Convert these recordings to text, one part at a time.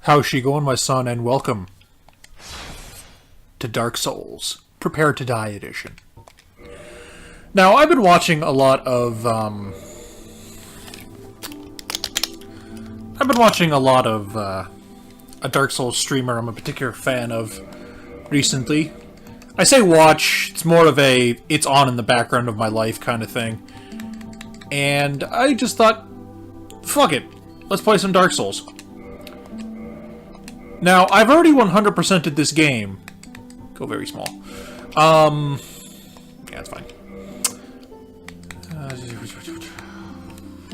How's she going, my son, and welcome to Dark Souls, Prepare to Die edition. Now, I've been watching a lot of, a Dark Souls streamer I'm a particular fan of recently. I say watch, it's more of a, it's on in the background of my life kind of thing. And I just thought, fuck it, let's play some Dark Souls. Now, I've already 100%ed this game. Go very small. Yeah, it's fine.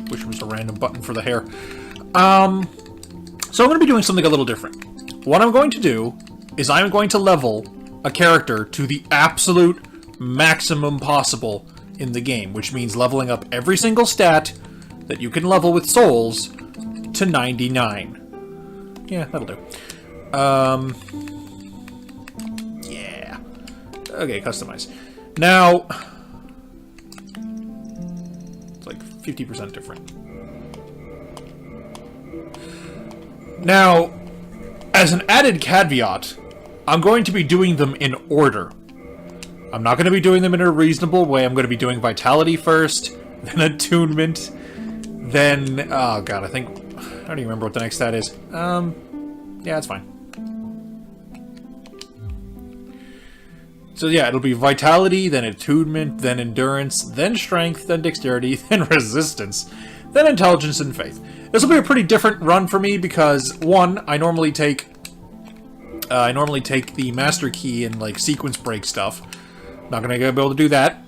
Which was a random button for the hair. So I'm going to be doing something a little different. What I'm going to do is I'm going to level a character to the absolute maximum possible in the game, which means leveling up every single stat that you can level with souls to 99. Yeah, that'll do. Yeah. Okay, customize. Now, it's like 50% different. Now, as an added caveat, I'm going to be doing them in order. I'm not going to be doing them in a reasonable way. I'm going to be doing Vitality first, then Attunement, then... Oh god, I don't even remember what the next stat is. Yeah, it's fine. So yeah, it'll be Vitality, then Attunement, then Endurance, then Strength, then Dexterity, then Resistance, then Intelligence and Faith. This will be a pretty different run for me because, one, I normally take the Master Key and, like, sequence break stuff. Not going to be able to do that.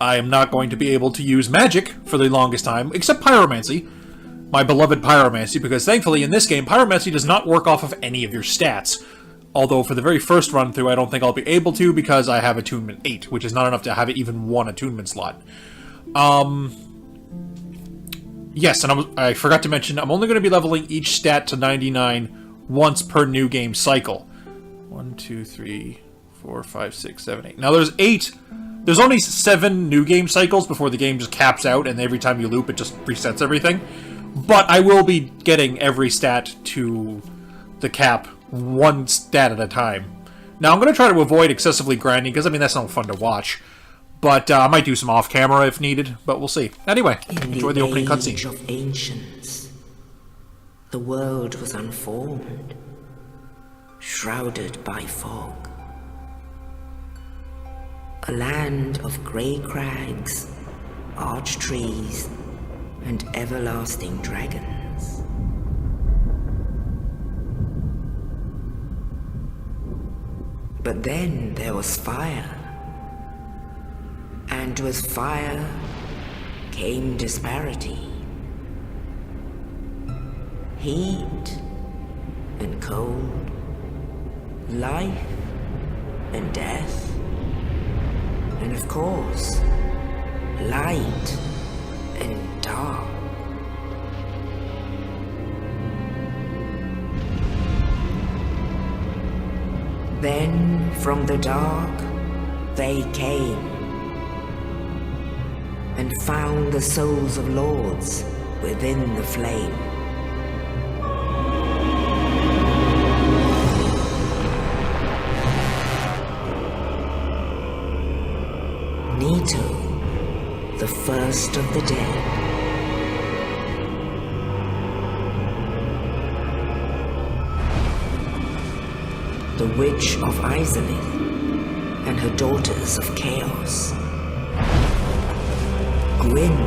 I am not going to be able to use magic for the longest time, except Pyromancy. My beloved Pyromancy, because thankfully in this game, Pyromancy does not work off of any of your stats. Although for the very first run through, I don't think I'll be able to because I have Attunement 8, which is not enough to have even one Attunement slot. Yes, and I forgot to mention, I'm only going to be leveling each stat to 99 once per new game cycle. 1, 2, 3, 4, 5, 6, 7, 8. Now there's only 7 new game cycles before the game just caps out, and every time you loop, it just resets everything. But I will be getting every stat to the cap one stat at a time. Now, I'm going to try to avoid excessively grinding, because, I mean, that's not fun to watch. But I might do some off-camera if needed, but we'll see. Anyway, enjoy the opening cutscene. In the age of ancients, the world was unformed, shrouded by fog. A land of grey crags, arch trees, and everlasting dragons. But then there was fire. And with fire came disparity. Heat and cold, life and death, and of course, light and dark. Then from the dark they came and found the souls of lords within the flame. Nito, the first of the dead. The Witch of Asylum and her daughters of Chaos. Gwyn,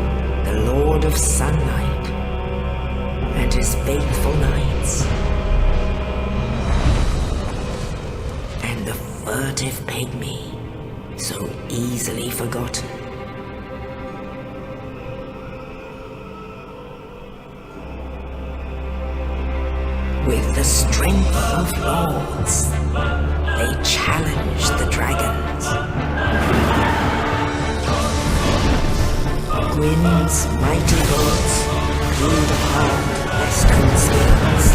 the Lord of Sunlight, and his faithful knights. And the furtive pygmy, so easily forgotten. With the strength of lords, they challenged the dragons. Gwyn's mighty bolts peeled apart their stone spears.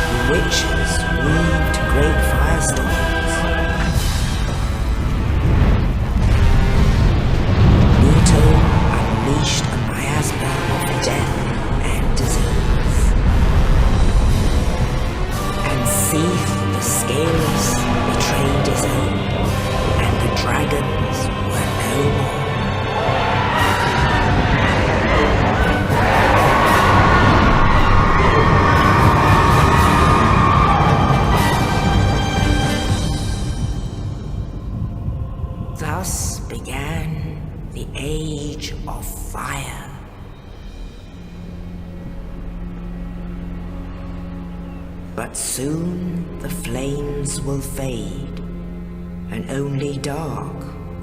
The witches weaved great firestorms. Nito unleashed a miasma of death and disease. But soon the flames will fade, and only dark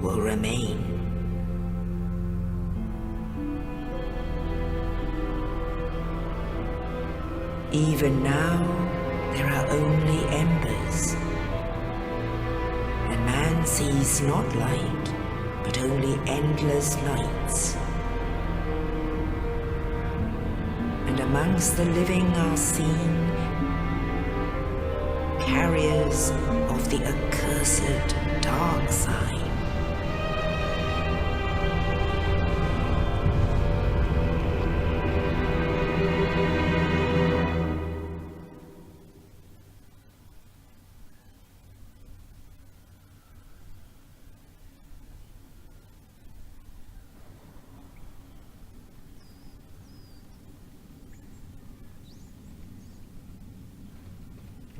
will remain. Even now, there are only embers, and man sees not light, but only endless nights. And amongst the living are seen carriers of the accursed dark sign.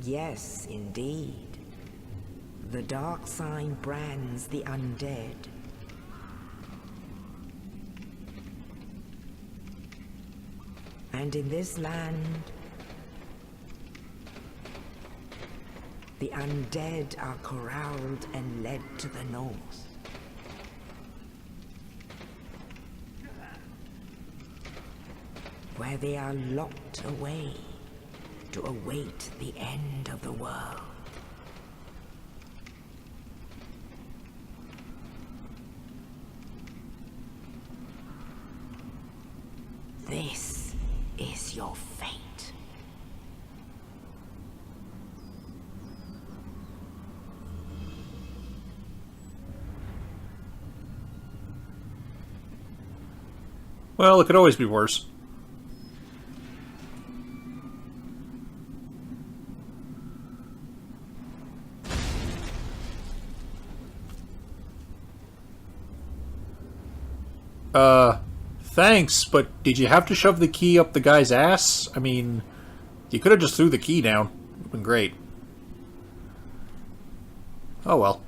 Yes, indeed. The dark sign brands the undead. And in this land, the undead are corralled and led to the north. Where they are locked away to await the end of the world. This is your fate. Well, it could always be worse. Thanks, but did you have to shove the key up the guy's ass? I mean, you could have just threw the key down. It would have been great. Oh well.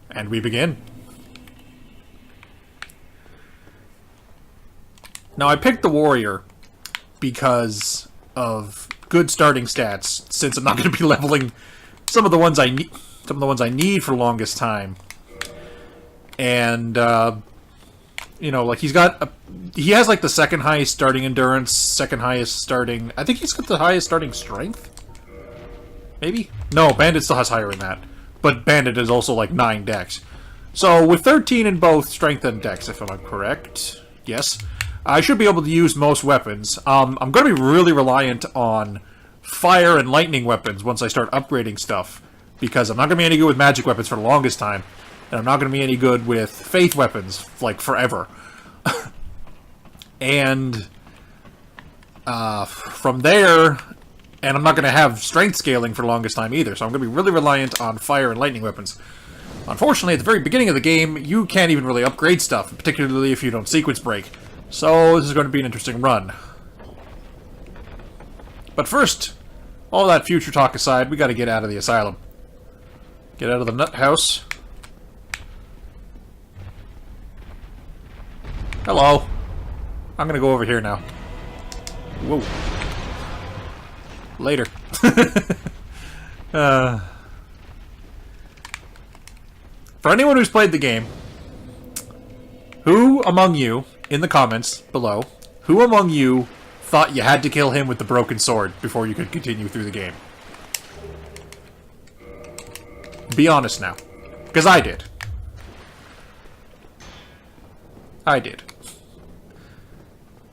And we begin. Now, I picked the warrior because of good starting stats, since I'm not going to be leveling some of the ones I need. Some of the ones I need for longest time. And, you know, like, he has, like, the second highest starting endurance, second highest starting... I think he's got the highest starting strength? Maybe? No, Bandit still has higher than that. But Bandit is also, like, 9 dex. So, with 13 in both strength and dex, if I'm correct, yes, I should be able to use most weapons. I'm going to be really reliant on fire and lightning weapons once I start upgrading stuff. Because I'm not going to be any good with magic weapons for the longest time. And I'm not going to be any good with faith weapons, like, forever. And from there, and I'm not going to have strength scaling for the longest time either, so I'm going to be really reliant on fire and lightning weapons. Unfortunately, at the very beginning of the game, you can't even really upgrade stuff, particularly if you don't sequence break. So this is going to be an interesting run. But first, all that future talk aside, we got to get out of the asylum. Get out of the nuthouse. Hello. I'm gonna go over here now. Whoa. Later. For anyone who's played the game, who among you, in the comments below, who among you thought you had to kill him with the broken sword before you could continue through the game? Be honest now. Because I did. I did.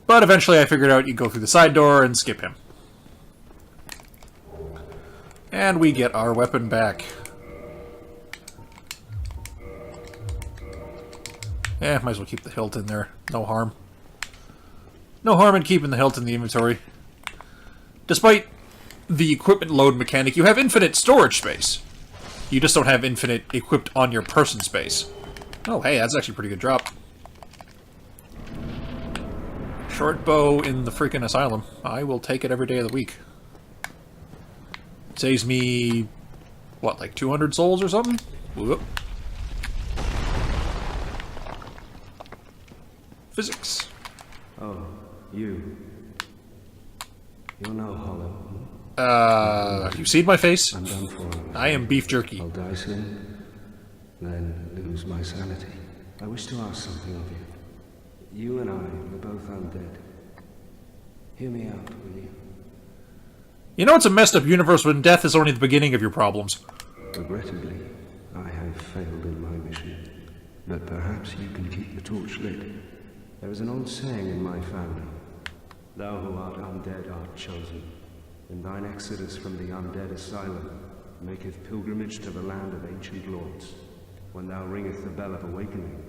But eventually I figured out you go through the side door and skip him. And we get our weapon back. Eh, might as well keep the hilt in there. No harm. No harm in keeping the hilt in the inventory. Despite the equipment load mechanic, you have infinite storage space. You just don't have infinite equipped on your person space. Oh, hey, that's actually a pretty good drop. Short bow in the freaking asylum. I will take it every day of the week. It saves me, what, like 200 souls or something? Whoop. Physics. Oh, you. You're no hollow. You see my face? I'm done for. I am beef jerky. I'll die soon, then lose my sanity. I wish to ask something of you. You and I are both undead. Hear me out, will you? You know it's a messed up universe when death is only the beginning of your problems. Regrettably, I have failed in my mission. But perhaps you can keep the torch lit. There is an old saying in my family. Thou who art undead art chosen. In thine exodus from the undead asylum maketh pilgrimage to the land of ancient lords. When thou ringeth the bell of awakening,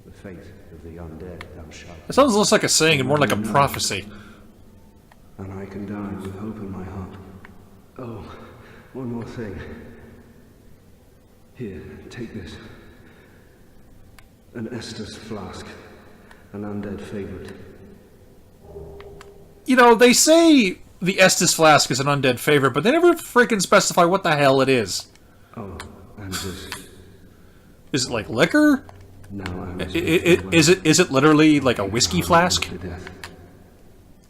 the fate of the undead thou shalt. It sounds less like a saying and more like a prophecy. And I can die with hope in my heart. Oh, one more thing. Here, take this. An Estus flask. An undead favorite. You know, they say the Estus flask is an undead favorite, but they never freaking specify what the hell it is. Oh, and this. Is it like liquor? Now I'm Is it literally like a whiskey flask? to death.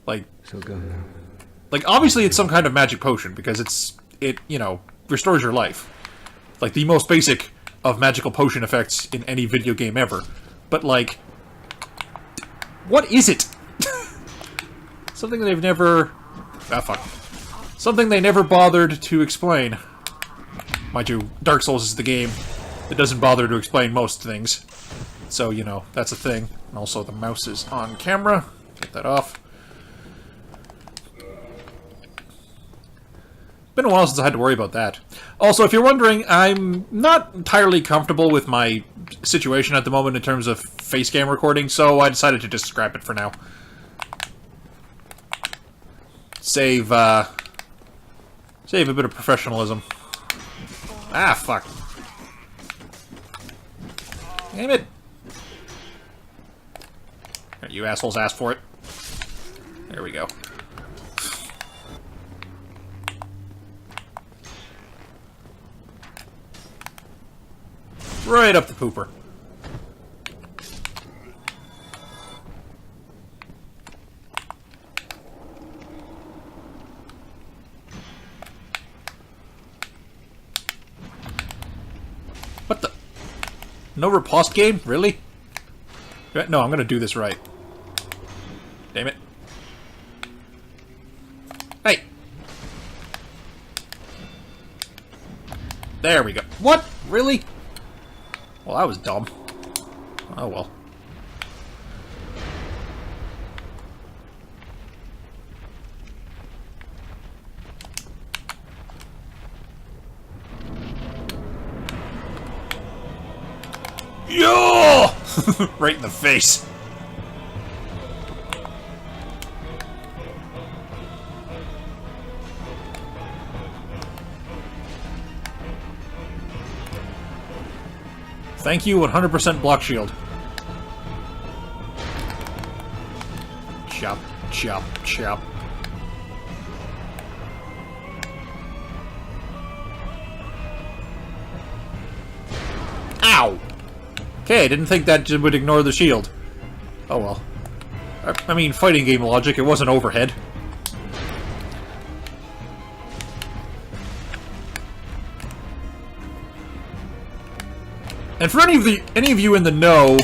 Like, So go now. like obviously it's some kind of magic potion because it you know restores your life, like the most basic of magical potion effects in any video game ever. But like, what is it? Something they've never something they never bothered to explain. Mind you, Dark Souls is the game that doesn't bother to explain most things. So, you know, that's a thing. And also the mouse is on camera. Get that off. Been a while since I had to worry about that. Also, if you're wondering, I'm not entirely comfortable with my situation at the moment in terms of face cam recording, so I decided to just scrap it for now. Save a bit of professionalism. Ah, fuck. Damn it. You assholes asked for it. There we go. Right up the pooper. What the? No riposte game? Really? No, I'm gonna do this right. Damn it. Hey! There we go. What? Really? Well, that was dumb. Oh well. Yo! Right in the face. Thank you, 100% block shield. Chop, chop, chop. Ow! Okay, I didn't think that would ignore the shield. Oh well. I mean, fighting game logic, it wasn't overhead. And for any of you in the know,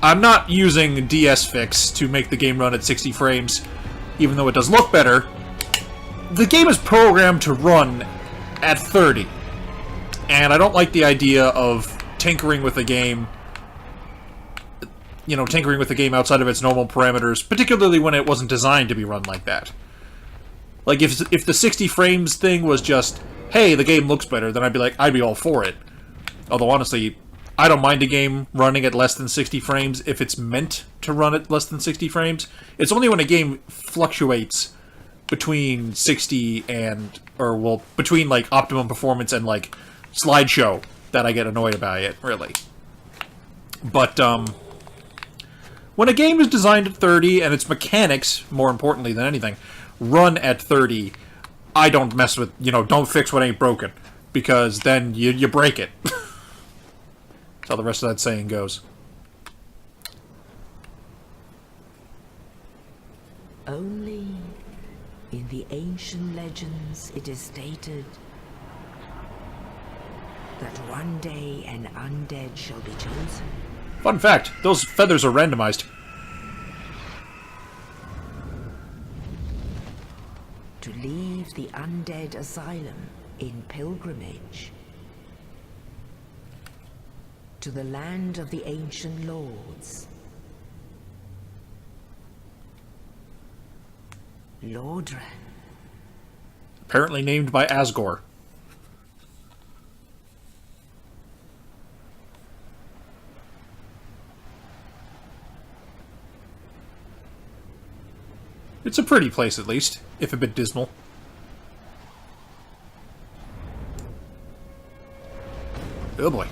I'm not using DS Fix to make the game run at 60 frames, even though it does look better. The game is programmed to run at 30, and I don't like the idea of tinkering with the game, you know, tinkering with the game outside of its normal parameters, particularly when it wasn't designed to be run like that. Like, if the 60 frames thing was just, hey, the game looks better, then I'd be all for it. Although, honestly, I don't mind a game running at less than 60 frames if it's meant to run at less than 60 frames. It's only when a game fluctuates between 60 and, between, like, optimum performance and, like, slideshow that I get annoyed by it, really. But, when a game is designed at 30, and its mechanics, more importantly than anything, run at 30, I don't mess with, you know, don't fix what ain't broken. Because then you break it. That's how the rest of that saying goes. Only In the ancient legends, it is stated that one day an undead shall be chosen. Fun fact, those feathers are randomized. To leave the undead asylum in pilgrimage to the land of the ancient lords. Lordran. Apparently named by Asgore. It's a pretty place, at least, if a bit dismal. Oh boy.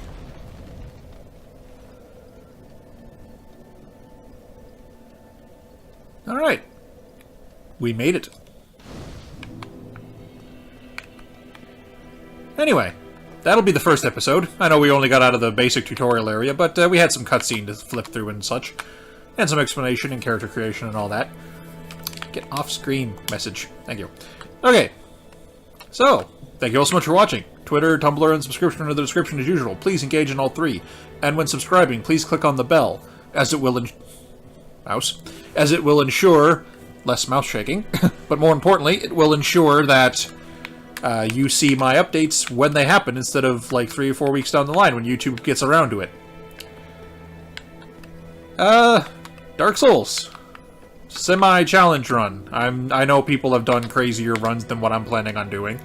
Alright. We made it. Anyway, that'll be the first episode. I know we only got out of the basic tutorial area, but we had some cutscene to flip through and such. And some explanation and character creation and all that. Get off-screen message. Thank you. Okay. So, thank you all so much for watching. Twitter, Tumblr, and subscription are in the description as usual. Please engage in all three. And when subscribing, please click on the bell, as it will ensure less mouse shaking, but more importantly, it will ensure that you see my updates when they happen instead of like 3 or 4 weeks down the line when YouTube gets around to it. Dark Souls. Semi-challenge run. I know people have done crazier runs than what I'm planning on doing.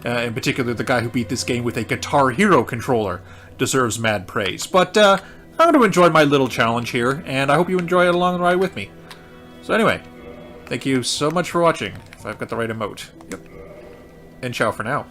In particular, the guy who beat this game with a Guitar Hero controller deserves mad praise. But I'm going to enjoy my little challenge here, and I hope you enjoy it along the ride with me. So anyway, thank you so much for watching, if I've got the right emote. Yep. And ciao for now.